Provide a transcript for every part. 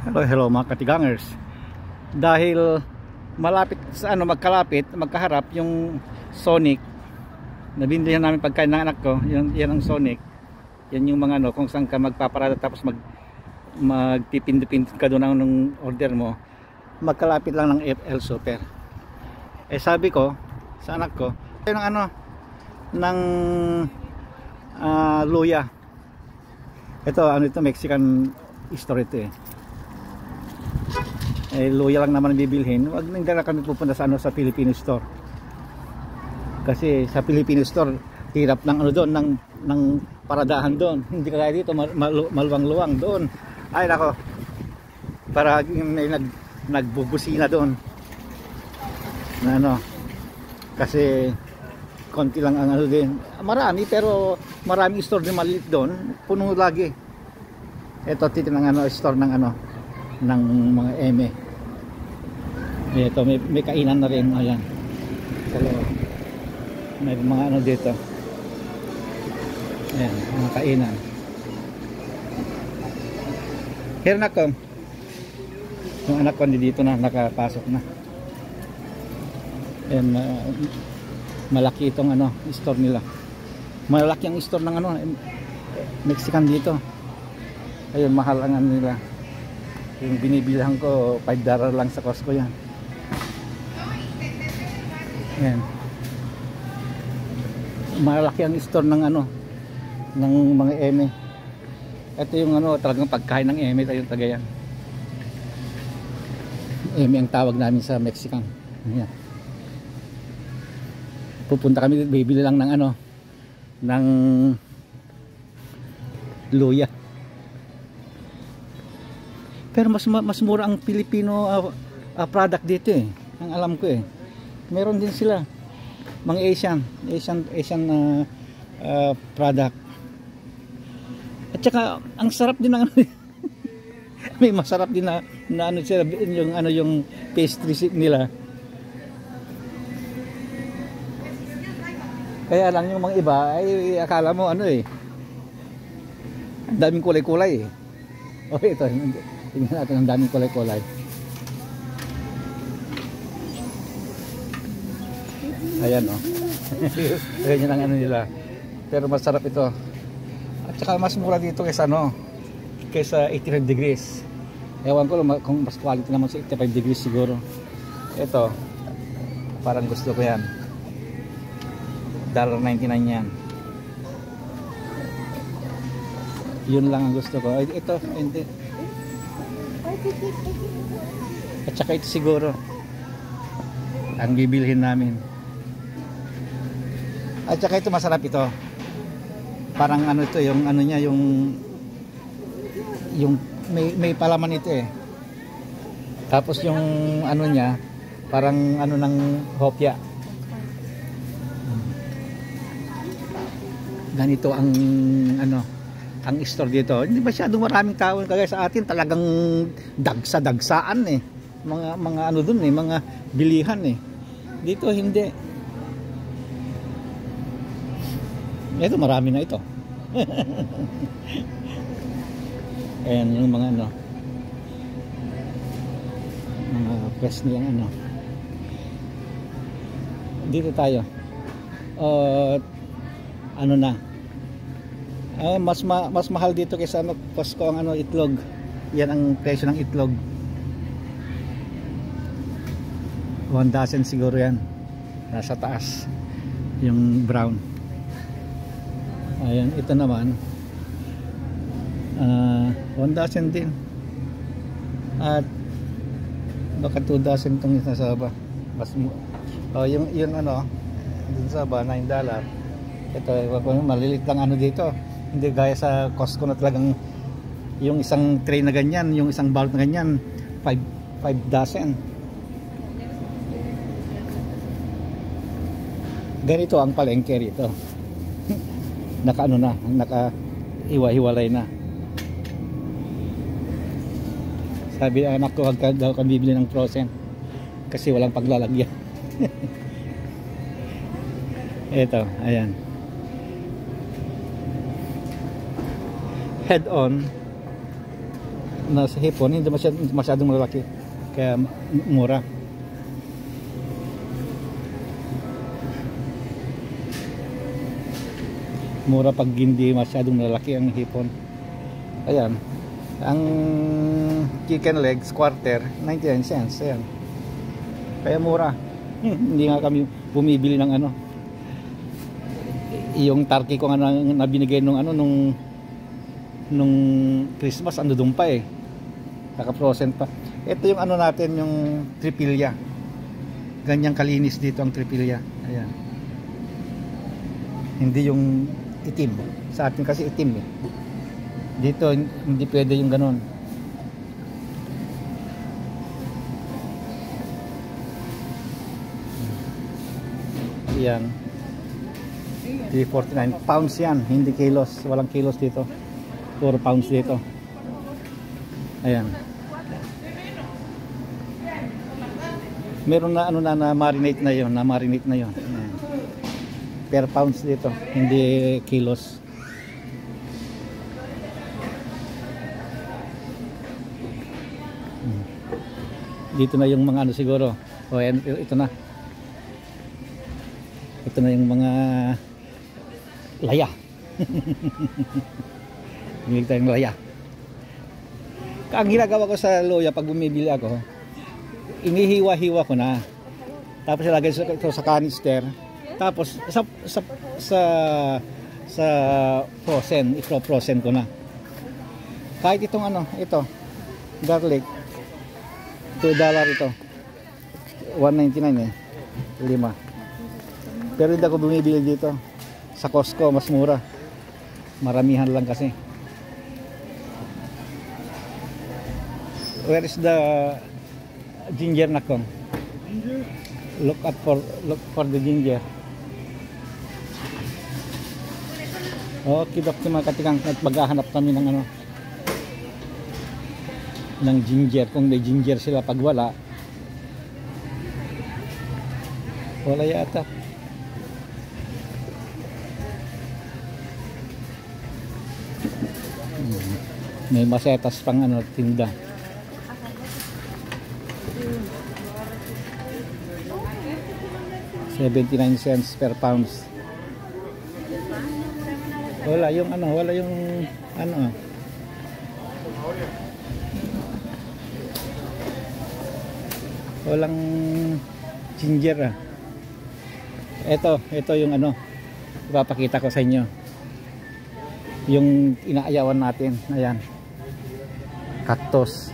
Hello, hello mga katigangers. Dahil malapit sa magkaharap yung Sonic na binilihan namin pagkain ng anak ko, yan ang Sonic. Yan yung mga kung saan ka magpaparada tapos magpipindupindut ka doon ng order mo. Magkalapit lang ng FL Super. Eh sabi ko sa anak ko, ng luya. Ito Mexican store ito eh. Luya lang naman bibilhin. Wag nang dala kami pupunta sa Filipino store. Kasi sa Filipino store, hirap ng doon ng paradahan doon. Hindi kaya dito maluwang-luwang doon. Ay nako. Para may nagbubusina doon. Na kasi konti lang ang din. Marami pero maraming store din maliit doon. Puno lagi. Ito titinang store ng ng mga eme. Ito may kainan na rin, ayan. So, may mga dito. Ayan, mga kainan. Here na ko. Yung anak ko dito na nakapasok na. Ayan, malaki itong store nila. Malaki ang store ng Mexican dito. Ayun, mahal ang nila. Yung binibilhan ko $5 lang sa Costco yan. Ayan. Malaki ang store ng ng mga eme. Ito yung talagang pagkain ng eme, yung tagayan. Eme ang tawag namin sa Mexican. Ayan. Pupunta kami, bibili lang ng ng luya. Pero mas mura ang Filipino product dito eh. Ang alam ko eh. Meron din sila mga Asian product. At saka ang sarap din ng may masarap din na sila yung pastry nila. Kaya lang yung mga iba ay akala mo ang daming kulay-kulay eh. Okay, ito. Tingnan natin ang daming kulay-kulay. Ayan Ayan yun ang nila. Pero masarap ito. At saka mas mura dito kaysa kaysa 85 degrees. Ewan ko kung mas quality naman sa 85 degrees siguro. Ito. Parang gusto ko yan. $1.99 yan. Yun lang ang gusto ko. Ito, hindi. At saka ito siguro ang bibilhin namin. At saka ito masarap ito. Parang ito yung niya yung may palaman ito eh. Tapos yung niya parang ng hopya. Ganito ang ang store dito. Hindi masyadong maraming tao kagaya sa atin, talagang dagsaan eh. Mga doon eh, mga bilihan eh. Dito hindi. Ito marami na ito. Ayan yung mga mga press nilang Dito tayo. Mas mahal dito kaysa Costco ang itlog. Yan ang presyo ng itlog. 1 dozen siguro yan. Nasa taas yung brown. Ayan, ito naman 1 dozen din. At baka 2 dozen itong nasa baba. Yung dun sa baba $9. Ito malilit lang dito. Hindi gaya sa Costco na talagang yung isang tray na ganyan, yung isang balot na ganyan, 5 dozen. Ganito ang palengke rito. Naka hiwa-hiwalay na. Sabi ng anak ko, wag daw kang bibili ng frozen kasi walang paglalagyan. Ito, ayan. Head on na sa hipon, hindi masyadong malaki. Kaya mura. Mura pag hindi masyadong malaki ang hipon. Ayan. Ang chicken legs quarter 99 cents. Ayan. Kaya mura. Hindi nga kami bumibili ng ano. Yung turkey ko nga na binigay nung ano nung Christmas, ano doon pa eh. Naka-frozen pa. Ito yung ano natin, yung tripilya. Ganyang kalinis dito ang tripilya. Ayan. Hindi yung itim. Sa atin kasi itim eh. Dito hindi pwede yung ganon. Ayan. 349 pounds yan, hindi kilos. Walang kilos dito. 4 pounds dito. Ayan. Meron na ano na marinate na 'yon, na-marinate na 'yon. Ayan. Per pounds dito, hindi kilos. Dito na yung mga ano siguro. O ito na. Ito na yung mga laya. Bumili tayong laya. Ang ginagawa ko sa loya pag bumibili ako, inihiwa-hiwa ko na. Tapos ilagay ito sa canister. Tapos sa frozen, i-frozen ko na. Kahit itong ano, ito, garlic, $2 ito. 1.99 eh. 5. Pero hindi ako bumibili dito. Sa Costco mas mura. Maramihan lang kasi. Where is the ginger nakong? Look for the ginger. Okay, mga katikang, at maghahanap kami ng ano, ng ginger. Kung may ginger sila, pag wala yata. May masetas pang ano, tinda. $0.79 per pounds. Wala yung ano. Walang ginger ah. Ito yung ano, ipapakita ko sa inyo. Yung inaayawan natin, ayan. Cactus.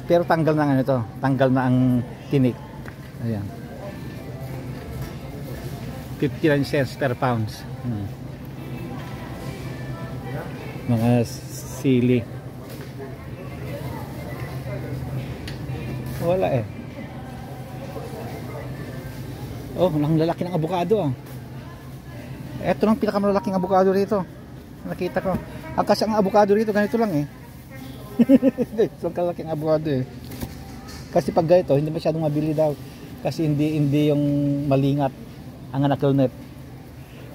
Pero tanggal na nga ito, tanggal na ang tinik. Ayan. 59 cents per pounds. Mga sili. Wala eh. Oh, ang lalaki ng avocado ah. Ito lang pinakamalaking avocado rito. Nakita ko. Ang kasi ang avocado rito ganito lang eh. Ito ang kalaking avocado eh. Kasi pag ganito, hindi masyadong mabili daw. Kasi hindi yung malingat ang anakelnet.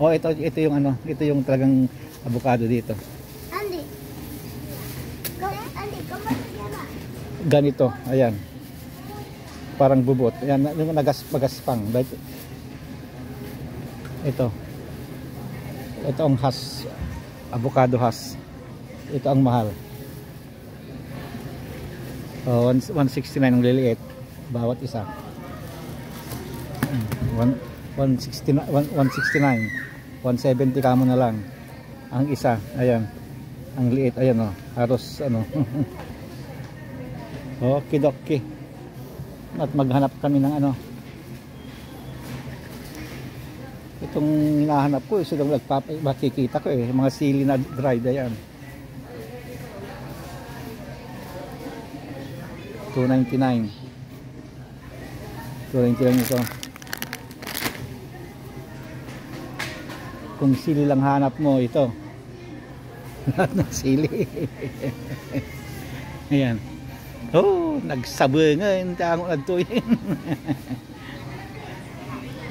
Oh, ito yung ano, ito yung talagang avocado dito. Andy, ganito, ayan. Parang bubot. Ayan, yung magaspang. Ito ang has, avocado has. Ito ang mahal. 169 ang liliit bawat isa. 169, 170 kamo na lang ang isa. Ayan, ang liit, ayan oh, halos ano. Okidoki. At maghanap kami ng ano, itong hinahanap ko, isa lang makikita ko eh, mga sili na dried. Ayan, $2.99 ito. Kung sili lang hanap mo, ito lahat ng sili. Ayan. Oh, nagsabungan tango nagtuyin.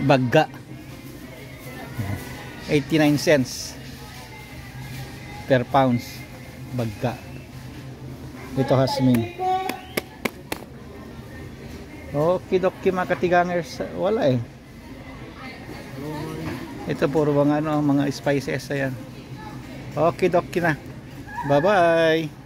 Bagga. 89 cents per pounds. Bagga. Ito Hasmin. Okidoki mga katigangers, wala eh. Ito puro mga ano, mga spices ayan. Okidoki na. Bye bye.